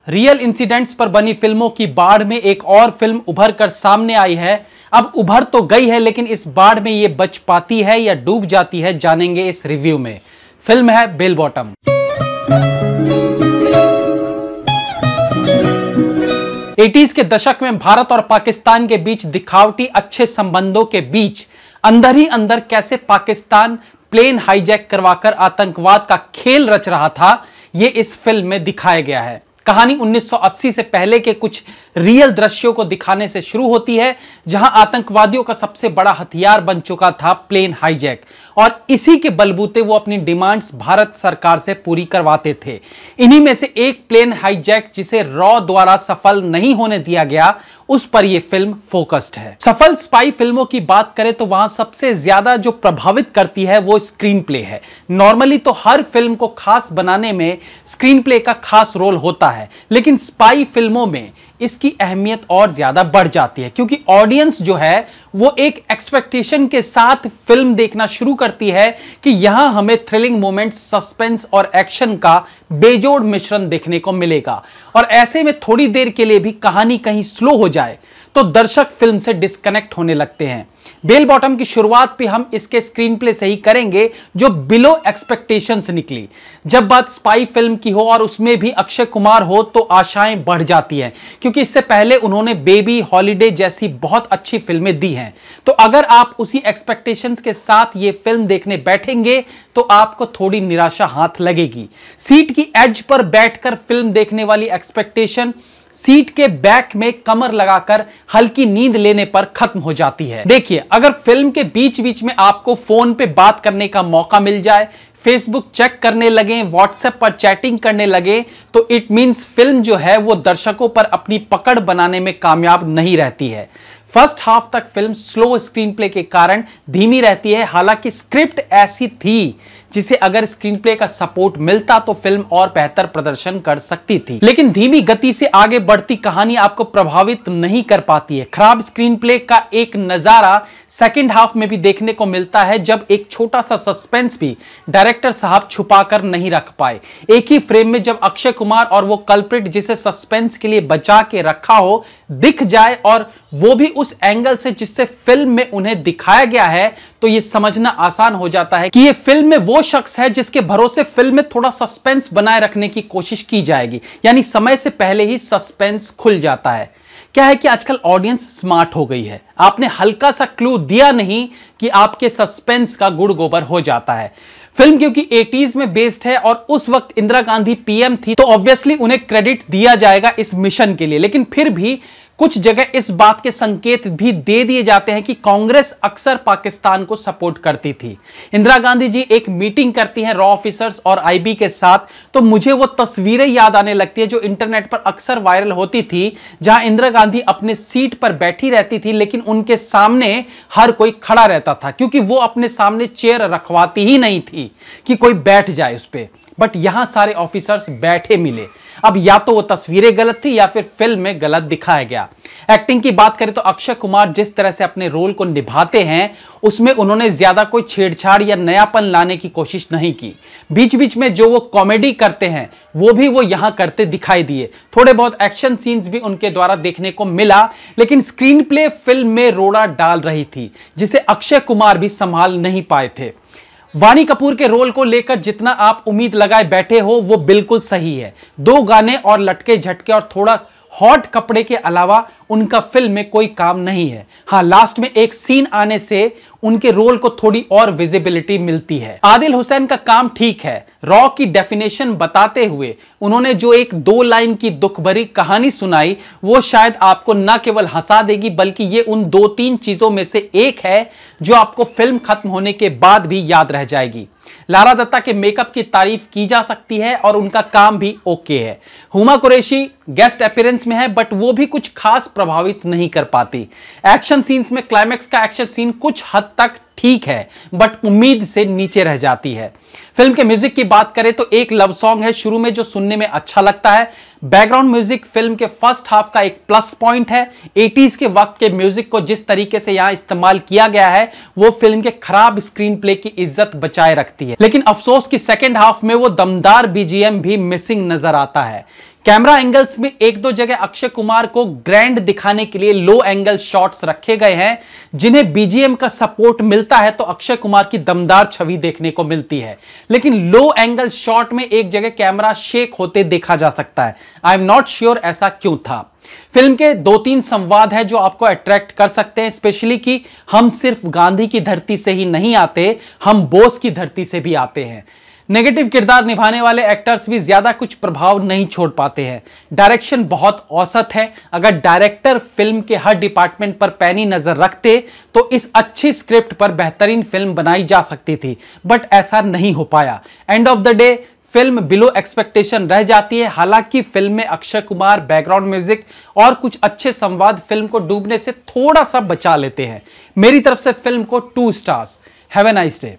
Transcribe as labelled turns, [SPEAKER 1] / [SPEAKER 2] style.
[SPEAKER 1] Real incidents पर बनी फिल्मों की बाढ़ में एक और फिल्म उभर कर सामने आई है। अब उभर तो गई है, लेकिन इस बाढ़ में ये बच पाती है या डूब जाती है, जानेंगे इस रिव्यू में। फिल्म है बेल बॉटम। एटीज के दशक में भारत और पाकिस्तान के बीच दिखावटी अच्छे संबंधों के बीच अंदर ही अंदर कैसे पाकिस्तान प्लेन हाईजैक करवाकर आतंकवाद का खेल रच रहा था, यह इस फिल्म में दिखाया गया है। कहानी 1980 से पहले के कुछ रियल दृश्यों को दिखाने से शुरू होती है, जहां आतंकवादियों का सबसे बड़ा हथियार बन चुका था प्लेन हाईजैक, और इसी के बलबूते वो अपनी डिमांड्स भारत सरकार से पूरी करवाते थे। इन्हीं में से एक प्लेन हाईजैक जिसे रॉ द्वारा सफल नहीं होने दिया गया, उस पर यह फिल्म फोकस्ड है। सफल स्पाई फिल्मों की बात करें तो वहां सबसे ज्यादा जो प्रभावित करती है वो स्क्रीन प्ले है। नॉर्मली तो हर फिल्म को खास बनाने में स्क्रीन प्ले का खास रोल होता है, लेकिन स्पाई फिल्मों में इसकी अहमियत और ज्यादा बढ़ जाती है, क्योंकि ऑडियंस जो है वो एक एक्सपेक्टेशन के साथ फिल्म देखना शुरू करती है कि यहां हमें थ्रिलिंग मोमेंट्स, सस्पेंस और एक्शन का बेजोड़ मिश्रण देखने को मिलेगा। और ऐसे में थोड़ी देर के लिए भी कहानी कहीं स्लो हो जाए तो दर्शक फिल्म से डिस्कनेक्ट होने लगते हैं। बेल बॉटम की शुरुआत भी हम इसके स्क्रीन प्ले से ही करेंगे, जो बिलो एक्सपेक्टेशंस निकली। जब बात स्पाई फिल्म की हो और उसमें भी अक्षय कुमार हो तो आशाएं बढ़ जाती हैं, क्योंकि इससे पहले उन्होंने बेबी, हॉलीडे जैसी बहुत अच्छी फिल्में दी हैं। तो अगर आप उसी एक्सपेक्टेशंस के साथ ये फिल्म देखने बैठेंगे तो आपको थोड़ी निराशा हाथ लगेगी। सीट की एज पर बैठकर फिल्म देखने वाली एक्सपेक्टेशन सीट के बैक में कमर लगाकर हल्की नींद लेने पर खत्म हो जाती है। देखिए, अगर फिल्म के बीच बीच में आपको फोन पे बात करने का मौका मिल जाए, फेसबुक चेक करने लगे, व्हाट्सएप पर चैटिंग करने लगे, तो इट मींस फिल्म जो है वो दर्शकों पर अपनी पकड़ बनाने में कामयाब नहीं रहती है। फर्स्ट हाफ तक फिल्म स्लो स्क्रीन प्ले के कारण धीमी रहती है। हालांकि स्क्रिप्ट ऐसी थी जिसे अगर स्क्रीन प्ले का सपोर्ट मिलता तो फिल्म और बेहतर प्रदर्शन कर सकती थी, लेकिन धीमी गति से आगे बढ़ती कहानी आपको प्रभावित नहीं कर पाती है। खराब स्क्रीन प्ले का एक नजारा सेकंड हाफ में भी देखने को मिलता है, जब एक छोटा सा सस्पेंस भी डायरेक्टर साहब छुपाकर नहीं रख पाए। एक ही फ्रेम में जब अक्षय कुमार और वो कल्प्रिट जिसे सस्पेंस के लिए बचा के रखा हो दिख जाए, और वो भी उस एंगल से जिससे फिल्म में उन्हें दिखाया गया है, तो ये समझना आसान हो जाता है कि ये फिल्म में वो शख्स है जिसके भरोसे फिल्म में थोड़ा सस्पेंस बनाए रखने की कोशिश की जाएगी, यानी समय से पहले ही सस्पेंस खुल जाता है। क्या है कि आजकल ऑडियंस स्मार्ट हो गई है, आपने हल्का सा क्लू दिया नहीं कि आपके सस्पेंस का गुड़ गोबर हो जाता है। फिल्म क्योंकि 80s में बेस्ड है और उस वक्त इंदिरा गांधी पीएम थी, तो ऑब्वियसली उन्हें क्रेडिट दिया जाएगा इस मिशन के लिए, लेकिन फिर भी कुछ जगह इस बात के संकेत भी दे दिए जाते हैं कि कांग्रेस अक्सर पाकिस्तान को सपोर्ट करती थी। इंदिरा गांधी जी एक मीटिंग करती हैं रॉ ऑफिसर्स और आईबी के साथ, तो मुझे वो तस्वीरें याद आने लगती है जो इंटरनेट पर अक्सर वायरल होती थी, जहां इंदिरा गांधी अपने सीट पर बैठी रहती थी, लेकिन उनके सामने हर कोई खड़ा रहता था, क्योंकि वो अपने सामने चेयर रखवाती ही नहीं थी कि कोई बैठ जाए उस पर। बट यहां सारे ऑफिसर्स बैठे मिले। अब या तो वो तस्वीरें गलत थी या फिर फिल्म में गलत दिखाया गया। एक्टिंग की बात करें तो अक्षय कुमार जिस तरह से अपने रोल को निभाते हैं, उसमें उन्होंने ज्यादा कोई छेड़छाड़ या नयापन लाने की कोशिश नहीं की। बीच बीच में जो वो कॉमेडी करते हैं वो यहां करते दिखाई दिए। थोड़े बहुत एक्शन सीन्स भी उनके द्वारा देखने को मिला, लेकिन स्क्रीन प्ले फिल्म में रोड़ा डाल रही थी, जिसे अक्षय कुमार भी संभाल नहीं पाए थे। वाणी कपूर के रोल को लेकर जितना आप उम्मीद लगाए बैठे हो वो बिल्कुल सही है। 2 गाने और लटके झटके और थोड़ा हॉट कपड़े के अलावा उनका फिल्म में कोई काम नहीं है। हाँ, लास्ट में एक सीन आने से उनके रोल को थोड़ी और विजिबिलिटी मिलती है। आदिल हुसैन का काम ठीक है। रॉ की डेफिनेशन बताते हुए उन्होंने जो एक 2 लाइन की दुख भरी कहानी सुनाई, वो शायद आपको न केवल हंसा देगी, बल्कि ये उन 2-3 चीजों में से एक है जो आपको फिल्म खत्म होने के बाद भी याद रह जाएगी। लारा दत्ता के मेकअप की तारीफ की जा सकती है और उनका काम भी ओके है। हुमा कुरैशी गेस्ट अपीयरेंस में है, बट वो भी कुछ खास प्रभावित नहीं कर पाती। एक्शन सीन्स में क्लाइमैक्स का एक्शन सीन कुछ हद तक ठीक है, बट उम्मीद से नीचे रह जाती है। फिल्म के म्यूजिक की बात करें तो एक लव सॉन्ग है शुरू में जो सुनने में अच्छा लगता है। बैकग्राउंड म्यूजिक फिल्म के फर्स्ट हाफ का एक प्लस पॉइंट है। 80s के वक्त के म्यूजिक को जिस तरीके से यहां इस्तेमाल किया गया है वो फिल्म के खराब स्क्रीन प्ले की इज्जत बचाए रखती है, लेकिन अफसोस कि सेकंड हाफ में वो दमदार बीजीएम भी मिसिंग नजर आता है। कैमरा एंगल्स में एक दो जगह अक्षय कुमार को ग्रैंड दिखाने के लिए लो एंगल शॉट्स रखे गए हैं, जिन्हें बीजीएम का सपोर्ट मिलता है तो अक्षय कुमार की दमदार छवि देखने को मिलती है। लेकिन लो एंगल शॉट में एक जगह कैमरा शेक होते देखा जा सकता है। आई एम नॉट श्योर ऐसा क्यों था। फिल्म के 2-3 संवाद हैं जो आपको अट्रैक्ट कर सकते हैं, स्पेशली कि हम सिर्फ गांधी की धरती से ही नहीं आते, हम बोस की धरती से भी आते हैं। नेगेटिव किरदार निभाने वाले एक्टर्स भी ज्यादा कुछ प्रभाव नहीं छोड़ पाते हैं। डायरेक्शन बहुत औसत है। अगर डायरेक्टर फिल्म के हर डिपार्टमेंट पर पैनी नजर रखते तो इस अच्छी स्क्रिप्ट पर बेहतरीन फिल्म बनाई जा सकती थी, बट ऐसा नहीं हो पाया। End of the day film below expectation रह जाती है। हालांकि फिल्म में अक्षय कुमार, बैकग्राउंड म्यूजिक और कुछ अच्छे संवाद फिल्म को डूबने से थोड़ा सा बचा लेते हैं। मेरी तरफ से फिल्म को 2 stars. Have a nice day.